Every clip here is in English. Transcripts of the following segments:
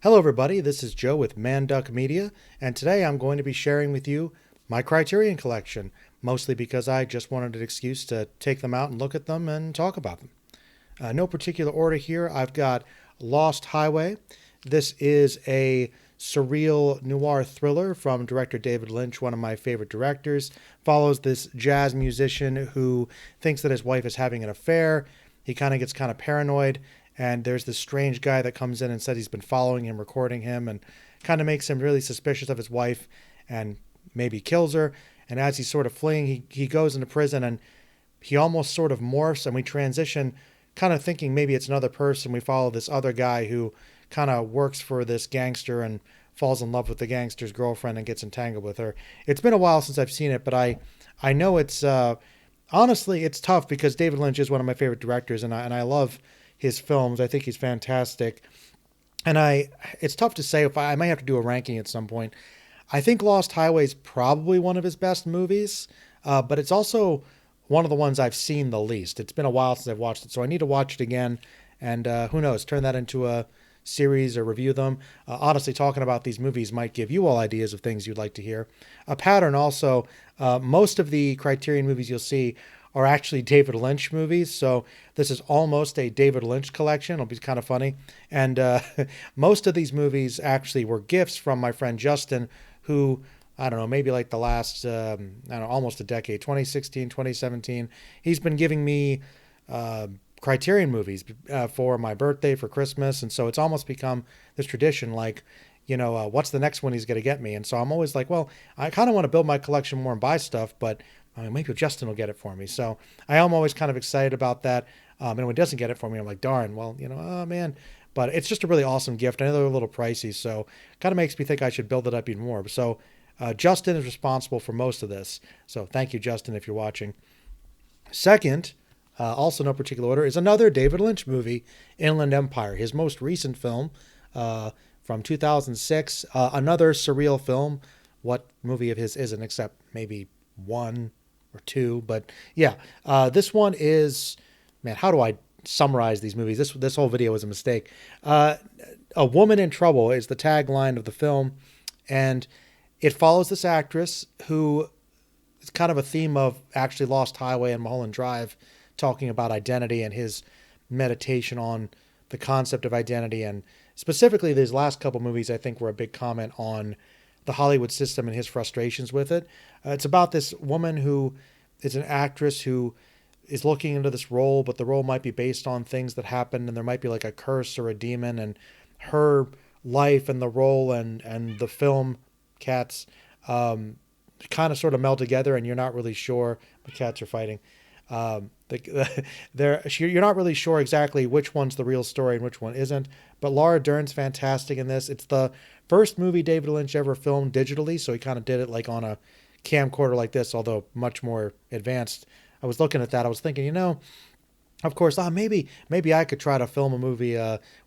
Hello everybody, this is Joe with Manduck Media, and today I'm going to be sharing with you my Criterion collection, mostly because I just wanted an excuse to take them out and look at them and talk about them. No particular order here. I've got Lost Highway. This is a surreal noir thriller from director David Lynch, one of my favorite directors. Follows this jazz musician who thinks that his wife is having an affair. He gets paranoid, and there's this strange guy that comes in and says he's been following him, recording him, and kind of makes him really suspicious of his wife and maybe kills her. And as he's sort of fleeing, he goes into prison, and he almost sort of morphs, and we transition kind of thinking maybe it's another person. We follow this other guy who kind of works for this gangster and falls in love with the gangster's girlfriend and gets entangled with her. It's been a while since I've seen it, but I know it's honestly it's tough because David Lynch is one of my favorite directors, and I love his films. I think he's fantastic, and it's tough to say if I might have to do a ranking at some point. I think Lost Highway is probably one of his best movies, but it's also one of the ones I've seen the least. It's been a while since I've watched it, so I need to watch it again, and who knows, turn that into a series or review them. Honestly, talking about these movies might give you all ideas of things you'd like to hear. A pattern also, most of the Criterion movies you'll see are actually David Lynch movies, so this is almost a David Lynch collection. It'll be kind of funny. And most of these movies actually were gifts from my friend Justin, who, I don't know, maybe like the last, almost a decade, 2016, 2017, he's been giving me Criterion movies for my birthday, for Christmas, and so it's almost become this tradition, like, what's the next one he's going to get me? And so I'm always like, well, I kind of want to build my collection more and buy stuff, but maybe Justin will get it for me. So I am always kind of excited about that. And when he doesn't get it for me, I'm like, darn, well, oh man. But it's just a really awesome gift. I know they're a little pricey, so kind of makes me think I should build it up even more. So Justin is responsible for most of this. So thank you, Justin, if you're watching. Second, also no particular order, is another David Lynch movie, Inland Empire, his most recent film from 2006. Another surreal film. What movie of his isn't, except maybe one or two? But yeah, this one is, man, how do I summarize these movies? This whole video is a mistake. A Woman in Trouble is the tagline of the film, and it follows this actress who is kind of a theme of actually Lost Highway and Mulholland Drive, talking about identity and his meditation on the concept of identity. And specifically, these last couple movies, I think, were a big comment on the Hollywood system and his frustrations with it. It's about this woman who is an actress who is looking into this role, but the role might be based on things that happened, and there might be like a curse or a demon, and her life and the role and the film Cats kind of sort of meld together, and you're not really sure. The cats are fighting. You're not really sure exactly which one's the real story and which one isn't, but Laura Dern's fantastic in this. It's the first movie David Lynch ever filmed digitally, so he kind of did it like on a camcorder like this, although much more advanced. I was looking at that, I was thinking, of course, maybe I could try to film a movie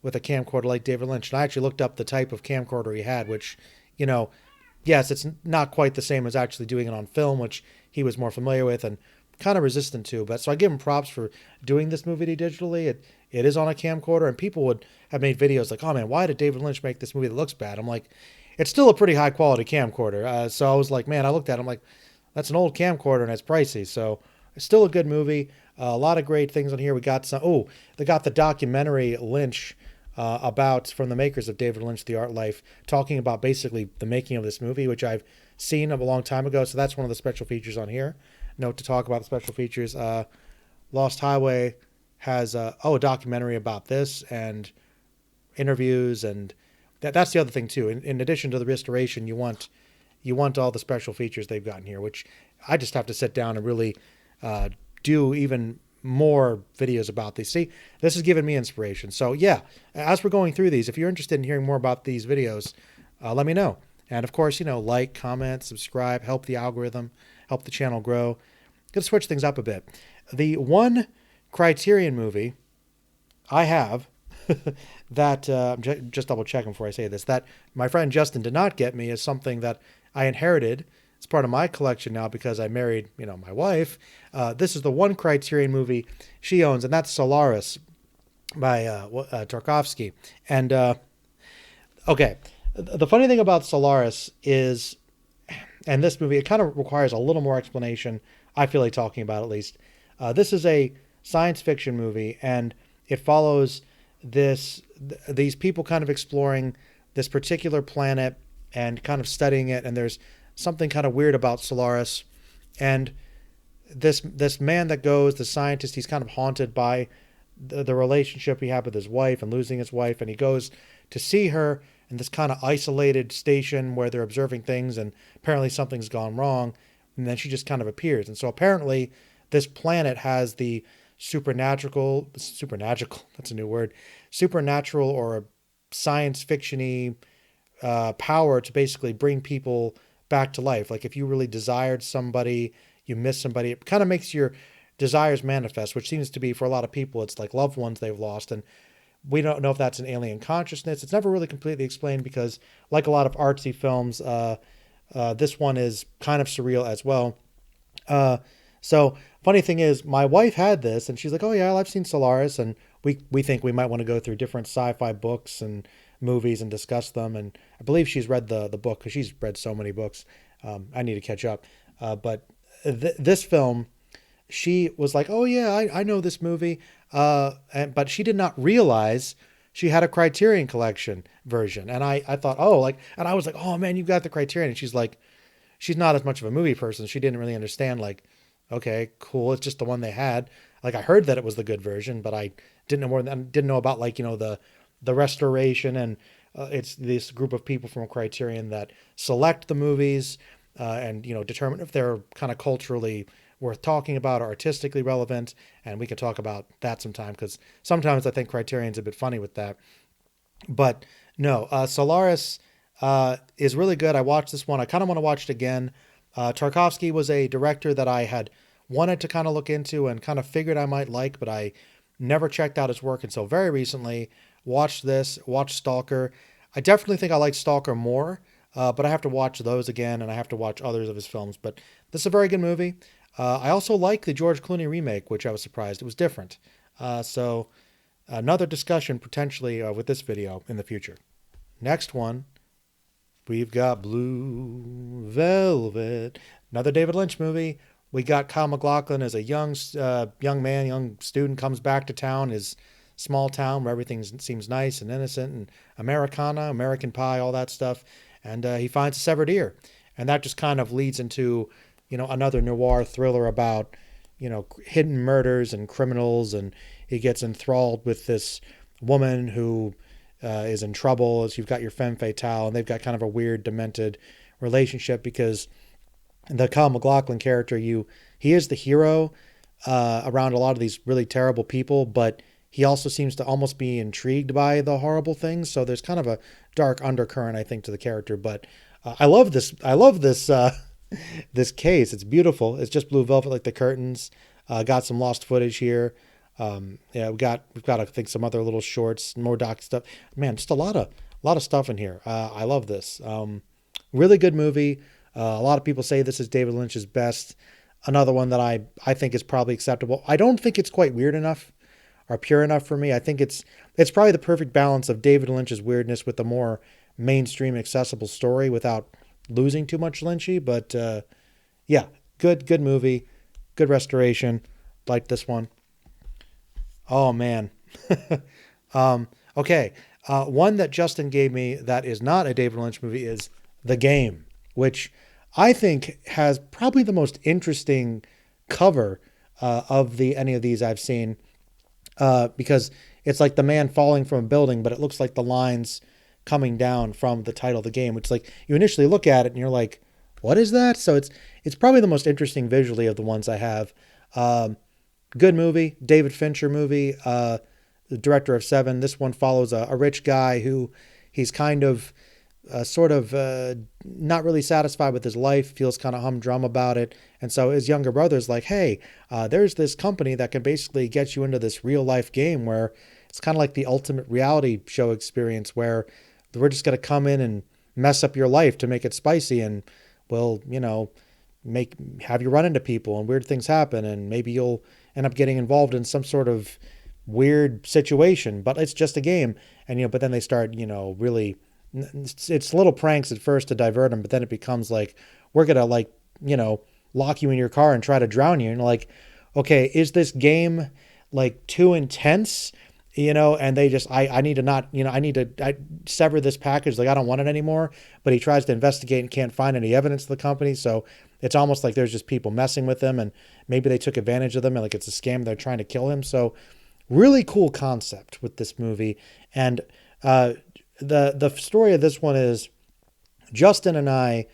with a camcorder like David Lynch. And I actually looked up the type of camcorder he had, which, yes, it's not quite the same as actually doing it on film, which he was more familiar with and kind of resistant to. But so I give him props for doing this movie digitally. It is on a camcorder, and people would have made videos like, oh man, why did David Lynch make this movie that looks bad? I'm like, it's still a pretty high quality camcorder. So I was like, man, I looked at it, I'm like, that's an old camcorder and it's pricey. So it's still a good movie. A lot of great things on here. We got they got the documentary Lynch about, from the makers of David Lynch, The Art Life, talking about basically the making of this movie, which I've seen a long time ago. So that's one of the special features on here. Note to talk about the special features. Lost Highway has a documentary about this and interviews, and that's the other thing too. In addition to the restoration, you want all the special features they've gotten here, which I just have to sit down and really do even more videos about these. See, this has given me inspiration. So yeah, as we're going through these, if you're interested in hearing more about these videos, let me know. And of course, like, comment, subscribe, help the algorithm, help the channel grow. Gonna switch things up a bit. The one Criterion movie I have that I'm just double checking before I say this, that my friend Justin did not get me, is something that I inherited. It's part of my collection now because I married, my wife. This is the one Criterion movie she owns, and that's Solaris by Tarkovsky. And Okay. The funny thing about Solaris is, and this movie, it kind of requires a little more explanation. I feel like talking about at least. This is a science fiction movie, and it follows these people kind of exploring this particular planet and kind of studying it. And there's something kind of weird about Solaris, and this man that goes, the scientist, he's kind of haunted by the relationship he had with his wife and losing his wife, and he goes to see her in this kind of isolated station where they're observing things, and apparently something's gone wrong, and then she just kind of appears. And so apparently this planet has the supernatural, that's a new word, supernatural or science fictiony power to basically bring people back to life. Like if you really desired somebody, you miss somebody, it kind of makes your desires manifest, which seems to be for a lot of people, it's like loved ones they've lost. And we don't know if that's an alien consciousness. It's never really completely explained because, like a lot of artsy films, this one is kind of surreal as well. So funny thing is, my wife had this, and she's like, "Oh yeah, I've seen Solaris," and we think we might want to go through different sci-fi books and movies and discuss them. And I believe she's read the book because she's read so many books. I need to catch up. But this film, she was like, "Oh yeah, I know this movie," but she did not realize she had a Criterion Collection version. And I thought, oh, like, and I was like, "Oh man, you've got the Criterion." And she's like, she's not as much of a movie person. She didn't really understand, like, okay, cool, it's just the one they had. Like I heard that it was the good version, but I didn't know more than didn't know about, like, the restoration. And it's this group of people from Criterion that select the movies and determine if they're kind of culturally worth talking about or artistically relevant. And we can talk about that sometime because sometimes I think Criterion's a bit funny with that. But no, Solaris is really good. I watched this one. I kind of want to watch it again. Tarkovsky was a director that I had wanted to kind of look into and kind of figured I might like, but I never checked out his work until very recently. Watched Stalker. I definitely think I like Stalker more, but I have to watch those again, and I have to watch others of his films. But this is a very good movie. I also like the George Clooney remake, which I was surprised. It was different. So another discussion potentially with this video in the future. Next one, we've got Blue Velvet, another David Lynch movie. We got Kyle MacLachlan as a young student, comes back to town, his small town where everything seems nice and innocent and Americana, American Pie, all that stuff. And he finds a severed ear. And that just kind of leads into, another noir thriller about, hidden murders and criminals. And he gets enthralled with this woman who is in trouble. As you've got your femme fatale, and they've got kind of a weird, demented relationship because the Kyle MacLachlan character, he is the hero around a lot of these really terrible people, but he also seems to almost be intrigued by the horrible things. So there's kind of a dark undercurrent, I think, to the character. But I love this. I love this this case. It's beautiful. It's just blue velvet like the curtains. Got some lost footage here. Yeah, we've got I think some other little shorts, more doc stuff. Man, just a lot of stuff in here. I love this. Really good movie. A lot of people say this is David Lynch's best. Another one that I think is probably acceptable. I don't think it's quite weird enough or pure enough for me. I think it's probably the perfect balance of David Lynch's weirdness with a more mainstream accessible story without losing too much Lynchy. But yeah, good movie, good restoration. Like this one. Oh man. Okay. One that Justin gave me that is not a David Lynch movie is The Game, which I think has probably the most interesting cover of any of these I've seen, because it's like the man falling from a building, but it looks like the lines coming down from the title of the game, which, like, you initially look at it and you're like, what is that? So it's probably the most interesting visually of the ones I have. Good movie, David Fincher movie, the director of Seven. This one follows a rich guy who he's kind of not really satisfied with his life, feels kind of humdrum about it. And so his younger brother's like, hey, there's this company that can basically get you into this real life game where it's kind of like the ultimate reality show experience where we're just going to come in and mess up your life to make it spicy. And we'll, have you run into people and weird things happen. And maybe you'll end up getting involved in some sort of weird situation, but it's just a game. And, but then they start, really It's little pranks at first to divert them, but then it becomes like, we're gonna like, you know, lock you in your car and try to drown you. And like, okay, is this game like too intense? You know, and they just, I need to not, you know, I sever this package. Like, I don't want it anymore. But he tries to investigate and can't find any evidence of the company. So it's almost like there's just people messing with him, and maybe they took advantage of them, and like it's a scam. They're trying to kill him. So really cool concept with this movie. And uh, the story of this one is Justin and I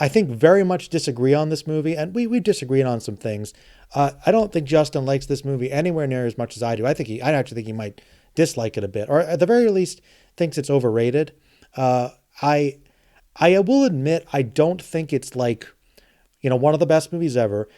think very much disagree on this movie, and we disagreed on some things. I don't think Justin likes this movie anywhere near as much as I do. I actually think he might dislike it a bit, or at the very least thinks it's overrated. Uh, I I will admit I don't think it's like, you know, one of the best movies ever.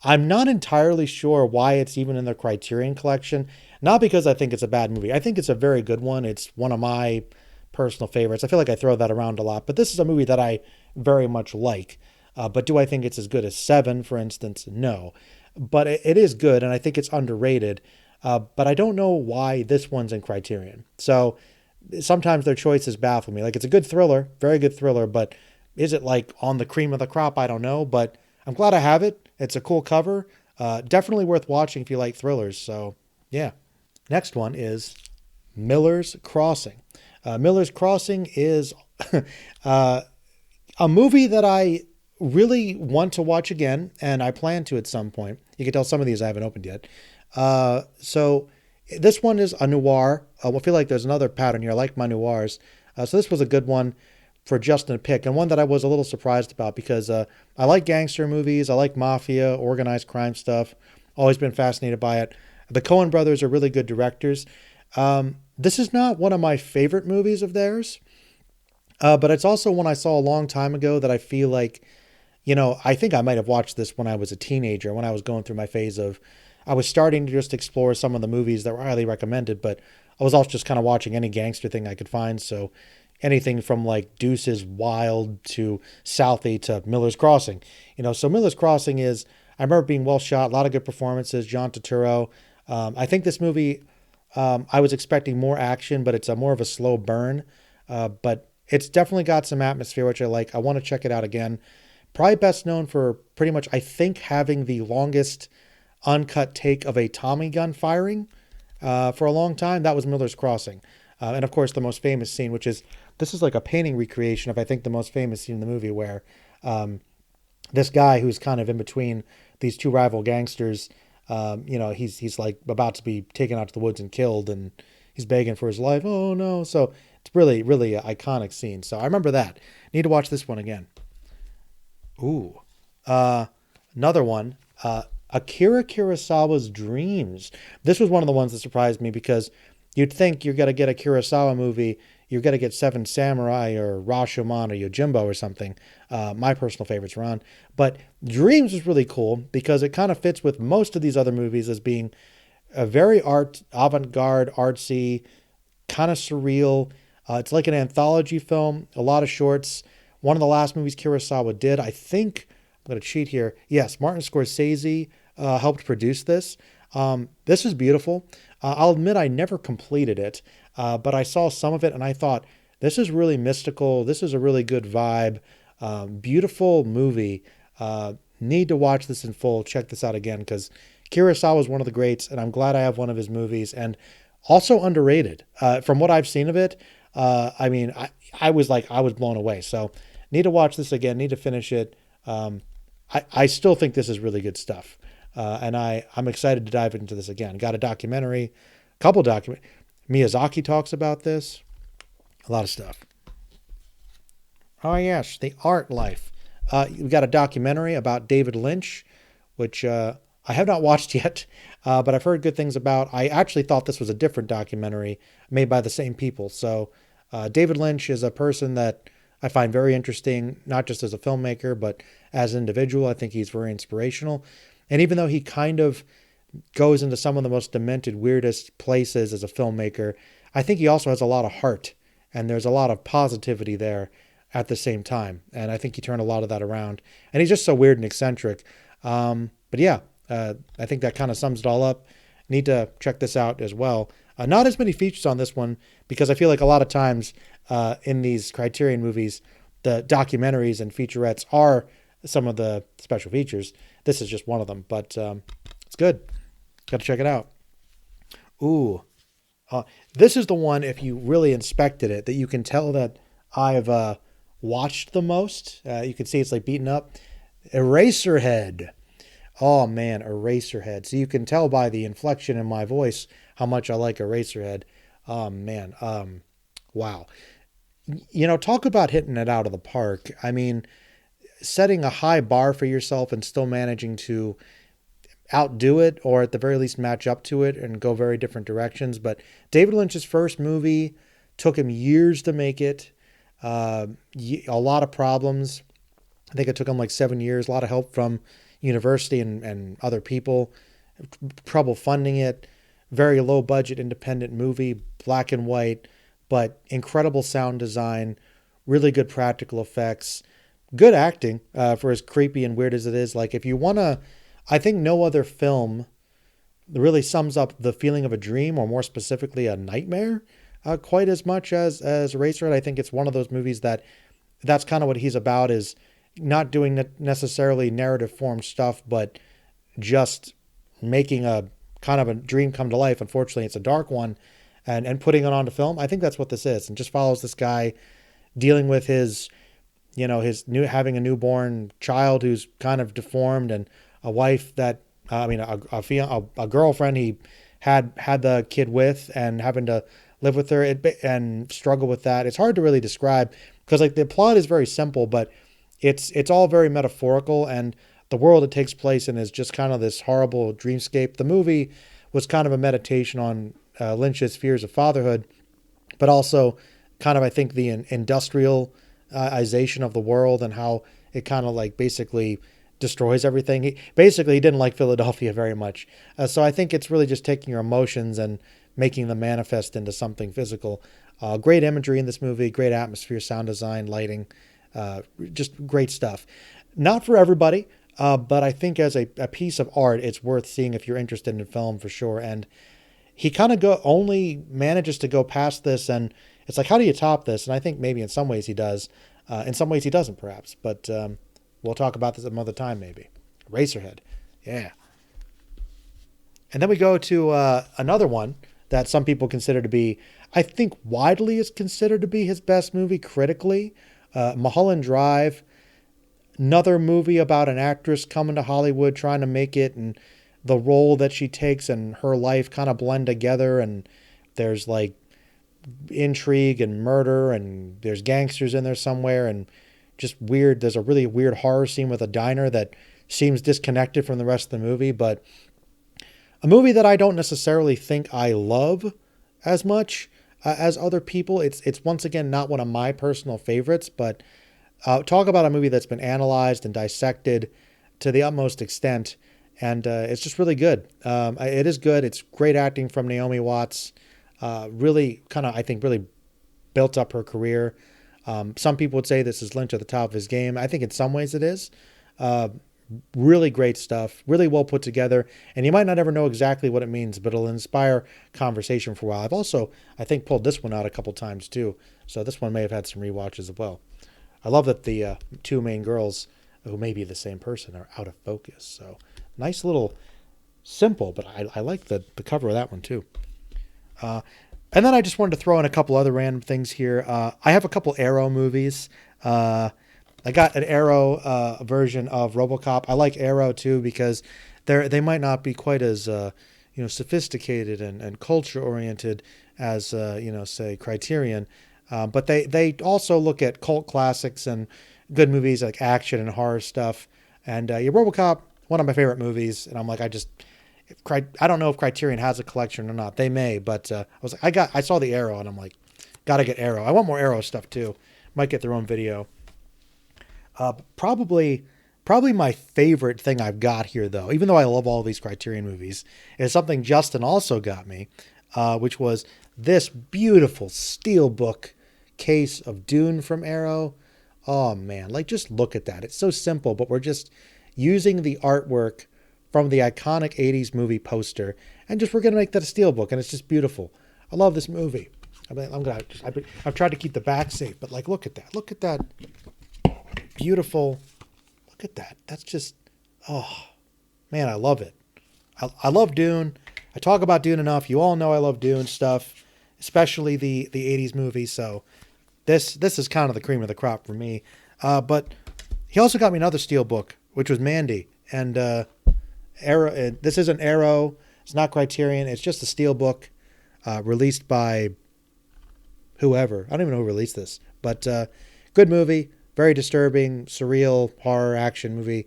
I'm not entirely sure why it's even in the Criterion collection. Not because I think it's a bad movie. I think it's a very good one. It's one of my personal favorites. I feel like I throw that around a lot, but this is a movie that I very much like. But do I think it's as good as Seven, for instance? No. But it is good, and I think it's underrated. But I don't know why this one's in Criterion. So sometimes their choices baffle me. Like, it's a good thriller, very good thriller, but is it like on the cream of the crop? I don't know. But I'm glad I have it. It's a cool cover. Definitely worth watching if you like thrillers. So, yeah. Next one is Miller's Crossing. Miller's Crossing is uh, a movie that I really want to watch again, and I plan to at some point. You can tell some of these I haven't opened yet. So this one is a noir. I feel like there's another pattern here. I like my noirs. So this was a good one for Justin to pick, and one that I was a little surprised about because I like gangster movies. I like mafia, organized crime stuff. Always been fascinated by it. The Coen brothers are really good directors. This is not one of my favorite movies of theirs, but it's also one I saw a long time ago that I feel like, you know, I think I might have watched this when I was a teenager, when I was going through my phase of, I was starting to just explore some of the movies that were highly recommended, but I was also just kind of watching any gangster thing I could find. So anything from like Deuces Wild to Southie to Miller's Crossing, you know, so Miller's Crossing is, I remember being well shot, a lot of good performances, John Turturro. I think this movie, I was expecting more action, but it's a more of a slow burn. But it's definitely got some atmosphere, which I like. I want to check it out again. Probably best known for pretty much, I think, having the longest uncut take of a Tommy gun firing for a long time. That was Miller's Crossing. And of course, the most famous scene, which is, this is like a painting recreation of, I think, the most famous scene in the movie where this guy who's kind of in between these two rival gangsters, you know, he's like about to be taken out to the woods and killed, and he's begging for his life. Oh no. So it's really, really an iconic scene. So I remember that. Need to watch this one again. Ooh. Another one. Akira Kurosawa's Dreams. This was one of the ones that surprised me because you'd think you're going to get a Kurosawa movie, you're going to get Seven Samurai or Rashomon or Yojimbo or something. My personal favorites were on. But Dreams was really cool because it kind of fits with most of these other movies as being a very avant-garde, artsy, kind of surreal. It's like an anthology film, a lot of shorts. One of the last movies Kurosawa did, I think, I'm going to cheat here. Yes, Martin Scorsese helped produce this. This is beautiful. I'll admit I never completed it, but I saw some of it and I thought, this is really mystical. This is a really good vibe. Beautiful movie. Need to watch this in full. Check this out again because Kurosawa is one of the greats, and I'm glad I have one of his movies. And also underrated. From what I've seen of it, I mean, I was blown away. So need to watch this again. Need to finish it. I still think this is really good stuff. And I'm excited to dive into this again. Got a documentary, couple documentaries. Miyazaki talks about this. A lot of stuff. Oh, yes, The Art Life. We've got a documentary about David Lynch, which I have not watched yet, but I've heard good things about. I actually thought this was a different documentary made by the same people. So David Lynch is a person that I find very interesting, not just as a filmmaker, but as an individual. I think he's very inspirational. And even though he kind of goes into some of the most demented, weirdest places as a filmmaker, I think he also has a lot of heart, and there's a lot of positivity there at the same time. And I think he turned a lot of that around. And he's just so weird and eccentric. But yeah, I think that kind of sums it all up. Need to check this out as well. Not as many features on this one because I feel like a lot of times in these Criterion movies, the documentaries and featurettes are some of the special features. This is just one of them, but it's good. Got to check it out. Ooh, this is the one, if you really inspected it, that you can tell that I've watched the most. You can see it's like beaten up. Eraserhead. Oh man, Eraserhead. So you can tell by the inflection in my voice how much I like Eraserhead. Oh man. Wow. Talk about hitting it out of the park. I mean, setting a high bar for yourself and still managing to outdo it, or at the very least match up to it and go very different directions. But David Lynch's first movie took him years to make it. A lot of problems. I think it took him like 7 years. A lot of help from university and other people. Trouble funding it. Very low budget independent movie, black and white, but incredible sound design, really good practical effects, good acting for as creepy and weird as it is. Like if you want to, I think no other film really sums up the feeling of a dream, or more specifically a nightmare, quite as much as Eraserhead. I think it's one of those movies that's kind of what he's about, is not doing necessarily narrative form stuff, but just making a kind of a dream come to life. Unfortunately, it's a dark one, and putting it onto film. I think that's what this is, and just follows this guy dealing with his having a newborn child who's kind of deformed, and a wife that a girlfriend he had the kid with, and having to live with her and struggle with that. It's hard to really describe because like the plot is very simple, but it's all very metaphorical, and the world it takes place in is just kind of this horrible dreamscape. The movie was kind of a meditation on Lynch's fears of fatherhood, but also kind of, I think, the industrialization of the world and how it kind of like basically destroys everything. He didn't like Philadelphia very much. So I think it's really just taking your emotions and making them manifest into something physical. Great imagery in this movie, great atmosphere, sound design, lighting, just great stuff. Not for everybody, but I think as a piece of art, it's worth seeing if you're interested in film for sure. And he kind of only manages to go past this, and it's like, how do you top this? And I think maybe in some ways he does. In some ways he doesn't, perhaps. But we'll talk about this another time, maybe. Eraserhead. Yeah. And then we go to another one that some people consider to be, I think widely is considered to be his best movie critically. Mulholland Drive. Another movie about an actress coming to Hollywood, trying to make it, and the role that she takes and her life kind of blend together. And there's like intrigue and murder, and there's gangsters in there somewhere, and just weird. There's a really weird horror scene with a diner that seems disconnected from the rest of the movie, but a movie that I don't necessarily think I love as much as other people. It's once again not one of my personal favorites, but talk about a movie that's been analyzed and dissected to the utmost extent, and it's just really good. It is good. It's great acting from Naomi Watts. Really kind of, I think, really built up her career. Some people would say this is Lynch at the top of his game. I think in some ways it is. Really great stuff, really well put together, and you might not ever know exactly what it means, but it'll inspire conversation for a while. I've also, I think, pulled this one out a couple times too, so this one may have had some rewatches as well. I love that the two main girls, who may be the same person, are out of focus. So nice little simple, but I like the cover of that one too. And then I just wanted to throw in a couple other random things here. I have a couple Arrow movies. I got an Arrow version of RoboCop. I like Arrow too because they might not be quite as sophisticated and culture oriented as say Criterion, but they also look at cult classics and good movies like action and horror stuff. And RoboCop, one of my favorite movies. And I'm like, I don't know if Criterion has a collection or not. They may, but I was like, I saw the Arrow, and I'm like, gotta get Arrow. I want more Arrow stuff too. Might get their own video. Probably my favorite thing I've got here, though, even though I love all these Criterion movies, is something Justin also got me, which was this beautiful steelbook case of Dune from Arrow. Oh man, like just look at that. It's so simple, but we're just using the artwork from the iconic 80s movie poster, and we're going to make that a steelbook, and it's just beautiful. I love this movie. I mean, I've tried to keep the back safe, but like, look at that. Look at that beautiful. Look at that. That's just, oh man, I love it. I love Dune. I talk about Dune enough. You all know I love Dune stuff, especially the 80s movies. So this is kind of the cream of the crop for me. But he also got me another steelbook, which was Mandy. And Arrow. This isn't Arrow. It's not Criterion. It's just a steelbook released by whoever. I don't even know who released this. But good movie. Very disturbing, surreal, horror, action movie.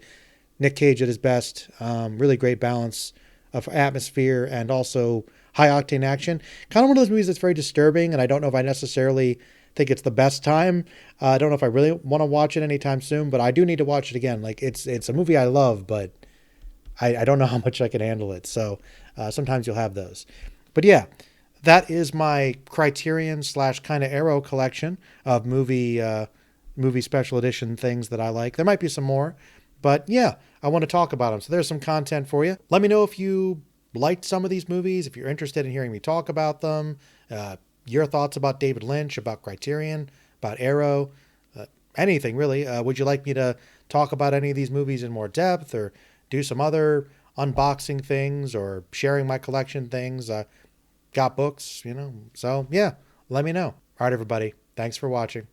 Nick Cage at his best. Really great balance of atmosphere and also high-octane action. Kind of one of those movies that's very disturbing, and I don't know if I necessarily think it's the best time. I don't know if I really want to watch it anytime soon, but I do need to watch it again. Like, it's a movie I love, but I don't know how much I can handle it. So sometimes you'll have those. But yeah, that is my Criterion / kind of Arrow collection of movie special edition things that I like. There might be some more, but yeah, I want to talk about them. So there's some content for you. Let me know if you liked some of these movies, if you're interested in hearing me talk about them, your thoughts about David Lynch, about Criterion, about Arrow, anything really. Would you like me to talk about any of these movies in more depth, or do some other unboxing things, or sharing my collection things? Got books, So yeah, let me know. All right, everybody. Thanks for watching.